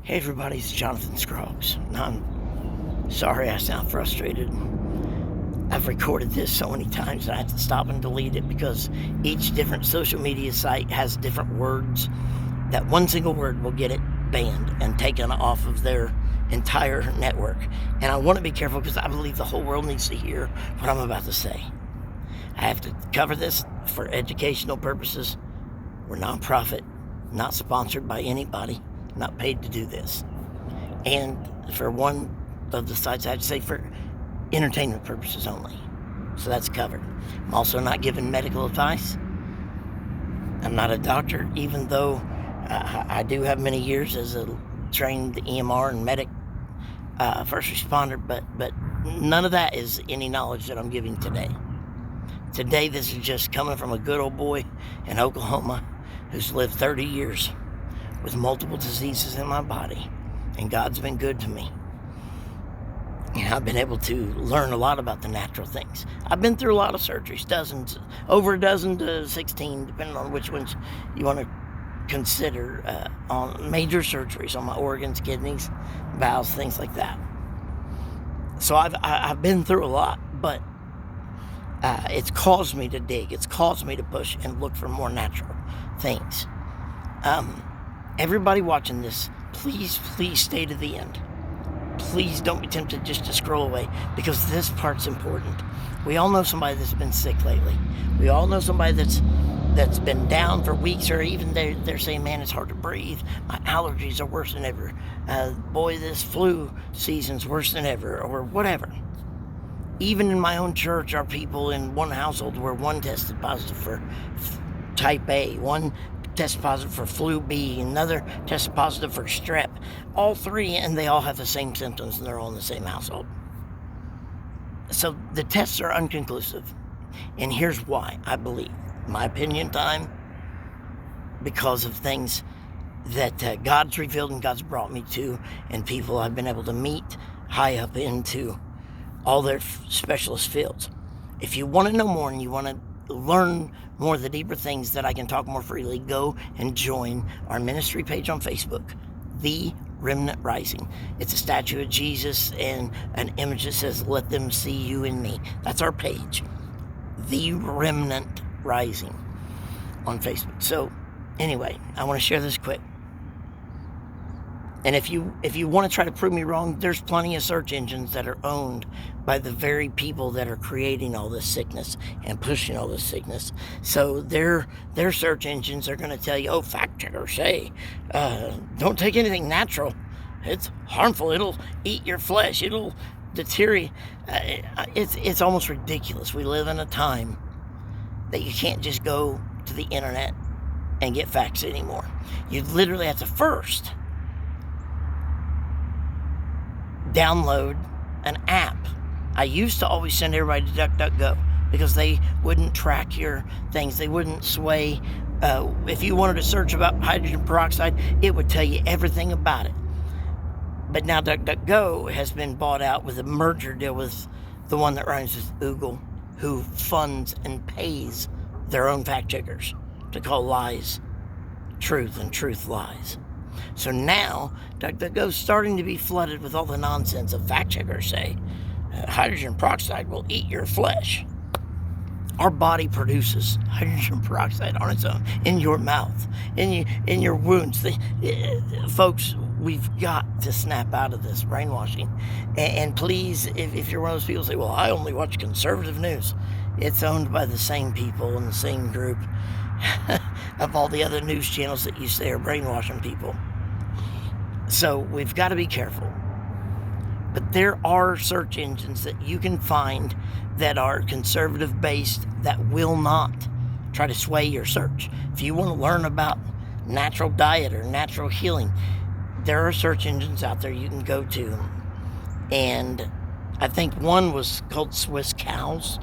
Hey everybody, it's Jonathan Scroggs. I'm sorry I sound frustrated. I've recorded this so many times that I have to stop and delete it because each different social media site has different words. That one single word will get it banned and taken off of their entire network. And I want to be careful because I believe the whole world needs to hear what I'm about to say. I have to cover this for educational purposes. We're nonprofit, not sponsored by anybody, not paid to do this. And for one of the sites, I have to say for entertainment purposes only. So that's covered. I'm also not giving medical advice. I'm not a doctor, even though I do have many years as a trained EMR and medic, first responder, but none of that is any knowledge that I'm giving today. Today, this is just coming from a good old boy in Oklahoma who's lived 30 years with multiple diseases in my body, and God's been good to me. And I've been able to learn a lot about the natural things. I've been through a lot of surgeries, dozens, over a dozen to 16, depending on which ones you want to consider, on major surgeries on my organs, kidneys, valves, things like that. So I've been through a lot, but it's caused me to dig. It's caused me to push and look for more natural things. Everybody watching this, please stay to the end. Please don't be tempted just to scroll away, because this part's important. We all know somebody that's been sick lately. We all know somebody that's been down for weeks, or even they're saying, man, it's hard to breathe. My allergies are worse than ever. Boy, this flu season's worse than ever, or whatever. Even in my own church, our people in one household where one tested positive for type A, one tested positive for flu B, another tested positive for strep. All three, and they all have the same symptoms, and they're all in the same household. So the tests are unconclusive. And here's why, I believe. My opinion time, because of things that God's revealed and God's brought me to, and people I've been able to meet high up into all their specialist fields. If you want to know more and you want to learn more of the deeper things that I can talk more freely, go and join our ministry page on Facebook, The Remnant Rising. It's a statue of Jesus and an image that says, let them see you in me. That's our page, The Remnant Rising on Facebook. So anyway, I want to share this quick. And if you want to try to prove me wrong, there's plenty of search engines that are owned by the very people that are creating all this sickness and pushing all this sickness. So their search engines are going to tell you, oh, fact checkers say, don't take anything natural. It's harmful. It'll eat your flesh. It'll deteriorate. It's almost ridiculous. We live in a time that you can't just go to the internet and get facts anymore. You literally have to first download an app. I used to always send everybody to DuckDuckGo because they wouldn't track your things. They wouldn't sway. If you wanted to search about hydrogen peroxide, it would tell you everything about it. But now DuckDuckGo has been bought out with a merger deal with the one that runs with Google, who funds and pays their own fact checkers to call lies truth and truth lies. So now, DuckDuckGo's starting to be flooded with all the nonsense of fact checkers say, hydrogen peroxide will eat your flesh. Our body produces hydrogen peroxide on its own, in your mouth, in your wounds. Folks, we've got to snap out of this brainwashing. And please, if you're one of those people who say, well, I only watch conservative news, it's owned by the same people and the same group of all the other news channels that you say are brainwashing people. So we've got to be careful. But there are search engines that you can find that are conservative based that will not try to sway your search. If you want to learn about natural diet or natural healing, there are search engines out there you can go to. And I think one was called Swiss Cows.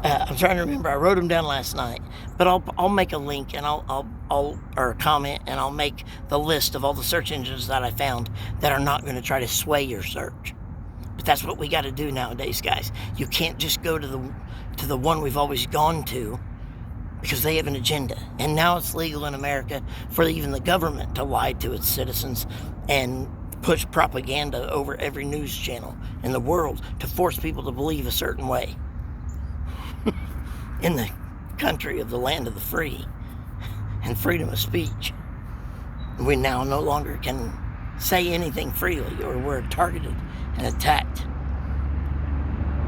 I'm trying to remember. I wrote them down last night, but I'll make a link and I'll or a comment, and I'll make the list of all the search engines that I found that are not going to try to sway your search. But that's what we got to do nowadays, guys. You can't just go to the one we've always gone to, because they have an agenda. And now it's legal in America for even the government to lie to its citizens and push propaganda over every news channel in the world to force people to believe a certain way. In the country of the land of the free and freedom of speech, we now no longer can say anything freely, or we're targeted and attacked.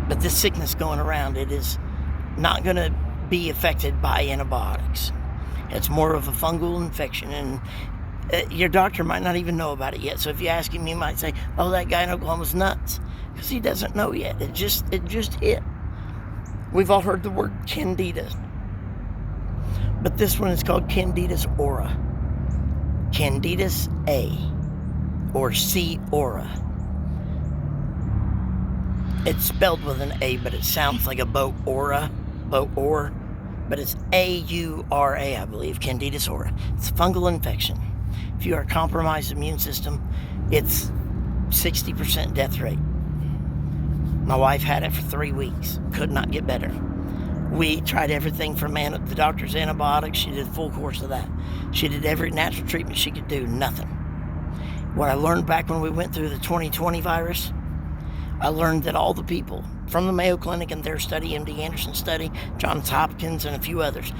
But this sickness going around, it is not going to be affected by antibiotics. It's more of a fungal infection, and your doctor might not even know about it yet. So if you ask him, he might say, "Oh, that guy in Oklahoma's nuts," because he doesn't know yet. It just hit. We've all heard the word candida, but this one is called Candidus aura, Candidus A, or C. aura. It's spelled with an A, but it sounds like a boat oar, but it's A-U-R-A, I believe, Candidus aura. It's a fungal infection. If you are a compromised immune system, it's 60% death rate. My wife had it for 3 weeks, could not get better. We tried everything from the doctor's antibiotics. She did a full course of that. She did every natural treatment she could do, nothing. What I learned back when we went through the 2020 virus, I learned that all the people from the Mayo Clinic and their study, MD Anderson study, Johns Hopkins, and a few others,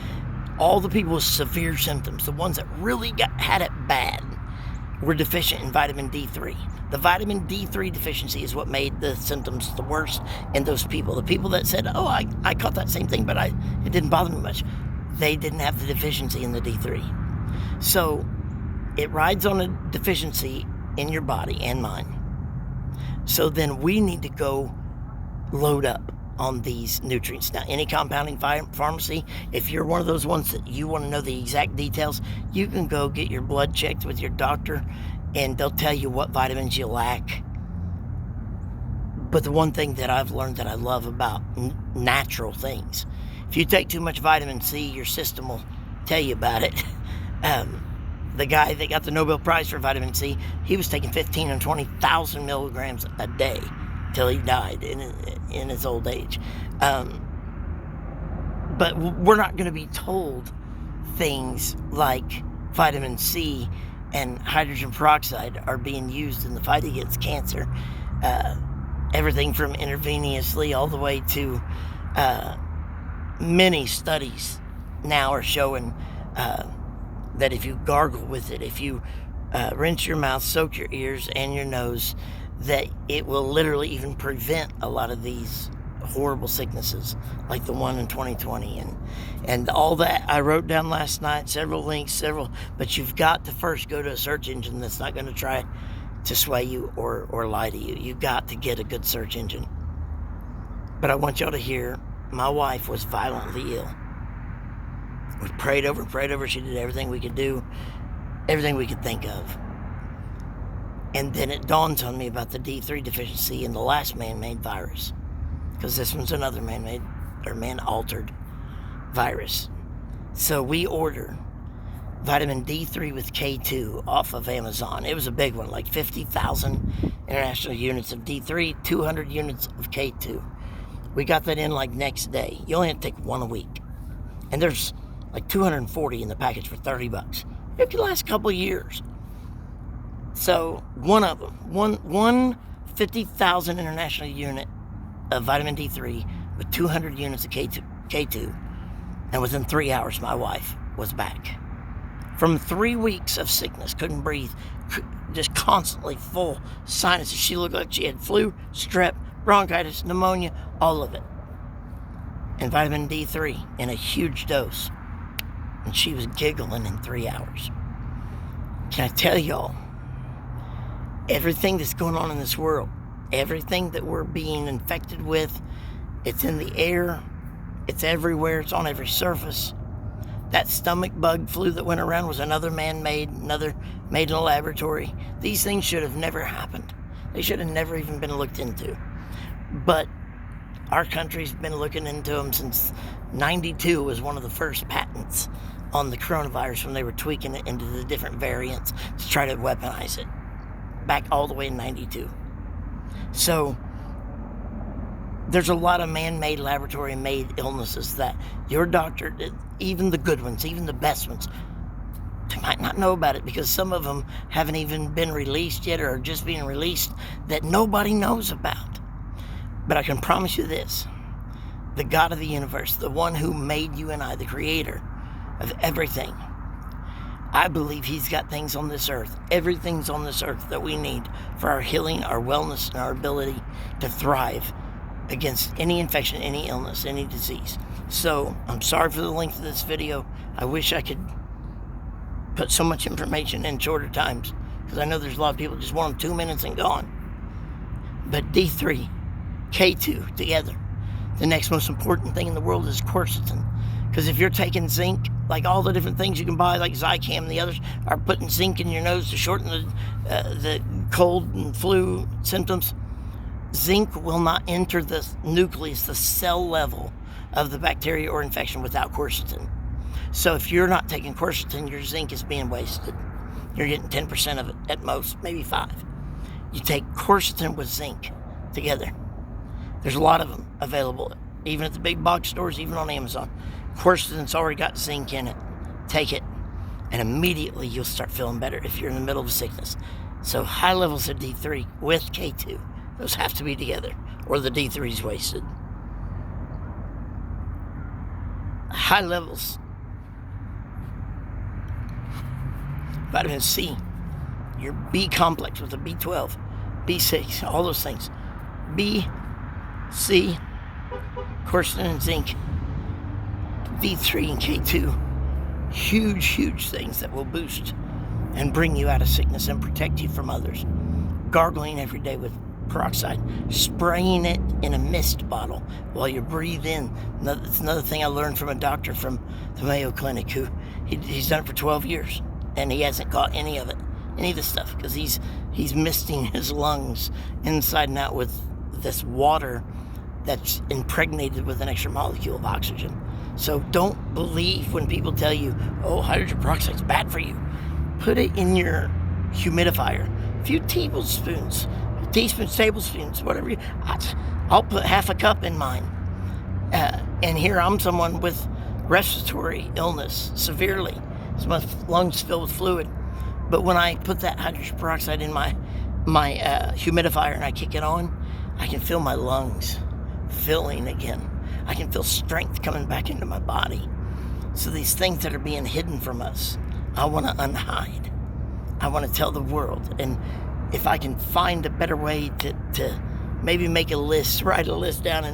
all the people with severe symptoms, the ones that really had it bad, were deficient in vitamin D3. The vitamin D3 deficiency is what made the symptoms the worst in those people. The people that said, "Oh, I caught that same thing, but it didn't bother me much," they didn't have the deficiency in the D3. So it rides on a deficiency in your body and mine. So then we need to go load up on these nutrients. Now, any compounding pharmacy, if you're one of those ones that you want to know the exact details, you can go get your blood checked with your doctor, and they'll tell you what vitamins you lack. But the one thing that I've learned that I love about natural things, if you take too much vitamin C, your system will tell you about it. The guy that got the Nobel Prize for vitamin C, he was taking 15 and 20,000 milligrams a day till he died in his old age. But we're not going to be told things like vitamin C and hydrogen peroxide are being used in the fight against cancer. Everything from intravenously all the way to many studies now are showing that if you gargle with it, if you rinse your mouth, soak your ears and your nose, that it will literally even prevent a lot of these horrible sicknesses like the one in 2020 and all that. I wrote down last night several links, but you've got to first go to a search engine that's not going to try to sway you or lie to you. You've got to get a good search engine. But I want y'all to hear, my wife was violently ill. We prayed over. She did everything we could do, everything we could think of. And then it dawns on me about the D3 deficiency in the last man-made virus, because this one's another man-made or man-altered virus. So we ordered vitamin D3 with K2 off of Amazon. It was a big one, like 50,000 international units of D3, 200 units of K2. We got that in like next day. You only have to take one a week. And there's like 240 in the package for $30. It could last a couple of years. So one of them, one 50,000 international unit of vitamin D3 with 200 units of K2. And within 3 hours, my wife was back. From 3 weeks of sickness, couldn't breathe, just constantly full sinuses. She looked like she had flu, strep, bronchitis, pneumonia, all of it. And vitamin D3 in a huge dose. And she was giggling in 3 hours. Can I tell y'all, everything that's going on in this world, everything that we're being infected with, it's in the air, it's everywhere, it's on every surface. That stomach bug flu that went around was another man-made, another made in a laboratory. These things should have never happened. They should have never even been looked into. But our country's been looking into them since 92 was one of the first patents on the coronavirus when they were tweaking it into the different variants to try to weaponize it. Back all the way in 92. So there's a lot of man-made, laboratory-made illnesses that your doctor, even the good ones, even the best ones, They might not know about it because some of them haven't even been released yet or are just being released that nobody knows about. But I can promise you this. The God of the universe, the one who made you and I, the creator of everything, I believe he's got things on this earth, everything's on this earth that we need for our healing, our wellness, and our ability to thrive against any infection, any illness, any disease. So I'm sorry for the length of this video. I wish I could put so much information in shorter times, because I know there's a lot of people just want them 2 minutes and gone. But D3, K2 together. The next most important thing in the world is quercetin. Because if you're taking zinc, like all the different things you can buy, like Zicam and the others, are putting zinc in your nose to shorten the cold and flu symptoms, zinc will not enter the nucleus, the cell level of the bacteria or infection without quercetin. So if you're not taking quercetin, your zinc is being wasted. You're getting 10% of it at most, maybe 5. You take quercetin with zinc together. There's a lot of them available, even at the big box stores, even on Amazon. Quercetin's already got zinc in it. Take it, and immediately you'll start feeling better if you're in the middle of a sickness. So high levels of D3 with K2, those have to be together, or the D3 is wasted. High levels. Vitamin C, your B complex with the B12, B6, all those things. B, C, quercetin and zinc, D3 and K2, huge things that will boost and bring you out of sickness and protect you from others. Gargling every day with peroxide, spraying it in a mist bottle while you breathe in. It's another thing I learned from a doctor from the Mayo Clinic who he's done it for 12 years and he hasn't caught any of this stuff, because he's misting his lungs inside and out with this water that's impregnated with an extra molecule of oxygen. So don't believe when people tell you, oh, hydrogen peroxide is bad for you. Put it in your humidifier. A few teaspoons, tablespoons, whatever. I'll put half a cup in mine. And here I'm someone with respiratory illness, severely. So my lungs filled with fluid. But when I put that hydrogen peroxide in my humidifier and I kick it on, I can feel my lungs filling again. I can feel strength coming back into my body. So these things that are being hidden from us, I want to unhide. I want to tell the world. And if I can find a better way to maybe make a list, write a list down,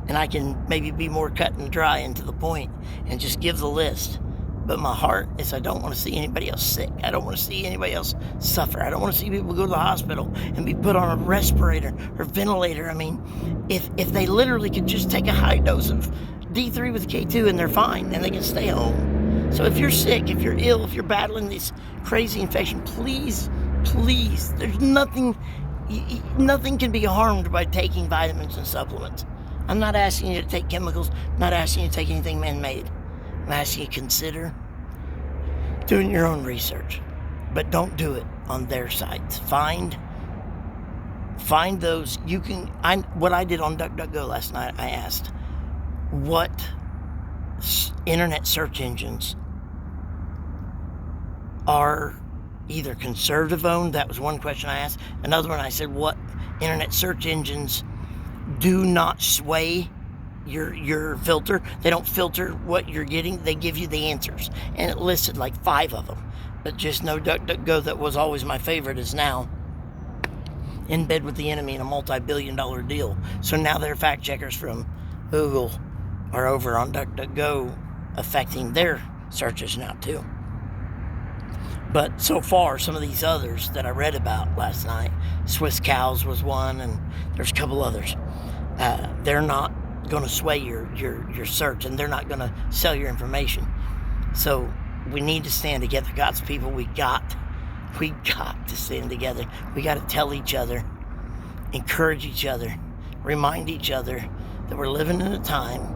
and I can maybe be more cut and dry and to the point and just give the list. But my heart is I don't want to see anybody else sick. I don't want to see anybody else suffer. I don't want to see people go to the hospital and be put on a respirator or ventilator. I mean, if they literally could just take a high dose of D3 with K2 and they're fine and they can stay home. So if you're sick, if you're ill, if you're battling this crazy infection, please, there's nothing can be harmed by taking vitamins and supplements. I'm not asking you to take chemicals. I'm not asking you to take anything man-made. I'm asking you to consider doing your own research, but don't do it on their sites. Find those you can. What I did on DuckDuckGo last night, I asked what internet search engines are either conservative owned. That was one question I asked. Another one I said, what internet search engines do not sway your filter. They don't filter what you're getting. They give you the answers. And it listed like 5 of them. But just know DuckDuckGo, that was always my favorite, is now in bed with the enemy in a multi-billion-dollar deal. So now their fact checkers from Google are over on DuckDuckGo affecting their searches now too. But so far, some of these others that I read about last night, Swiss Cows was one, and there's a couple others. They're not going to sway your search, and they're not going to sell your information. So we need to stand together. God's people, we got to stand together. We got to tell each other, encourage each other, remind each other that we're living in a time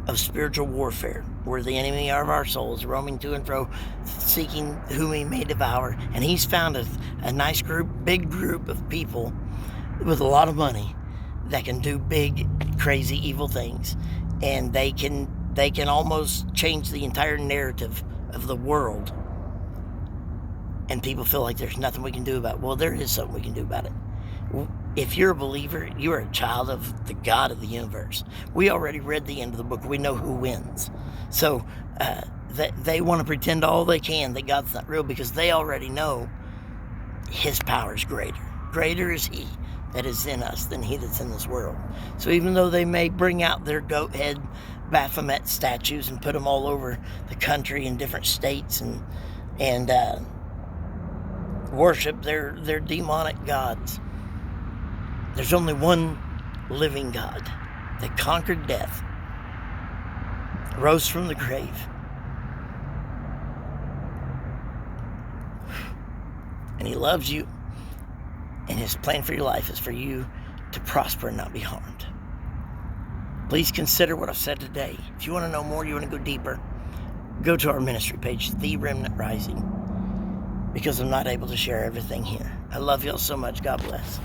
of spiritual warfare, where the enemy of our souls roaming to and fro, seeking whom he may devour. And he's found a nice group, big group of people with a lot of money that can do big, crazy, evil things. And they can almost change the entire narrative of the world and people feel like there's nothing we can do about it. Well, there is something we can do about it. If you're a believer, you are a child of the God of the universe. We already read the end of the book. We know who wins. So they want to pretend all they can that God's not real, because they already know his power is greater. Greater is he that is in us than he that's in this world. So even though they may bring out their goat head Baphomet statues and put them all over the country in different states and worship their demonic gods, there's only one living God that conquered death, rose from the grave, and he loves you, and his plan for your life is for you to prosper and not be harmed. Please consider what I've said today. If you want to know more, you want to go deeper, go to our ministry page, The Remnant Rising, because I'm not able to share everything here. I love y'all so much. God bless.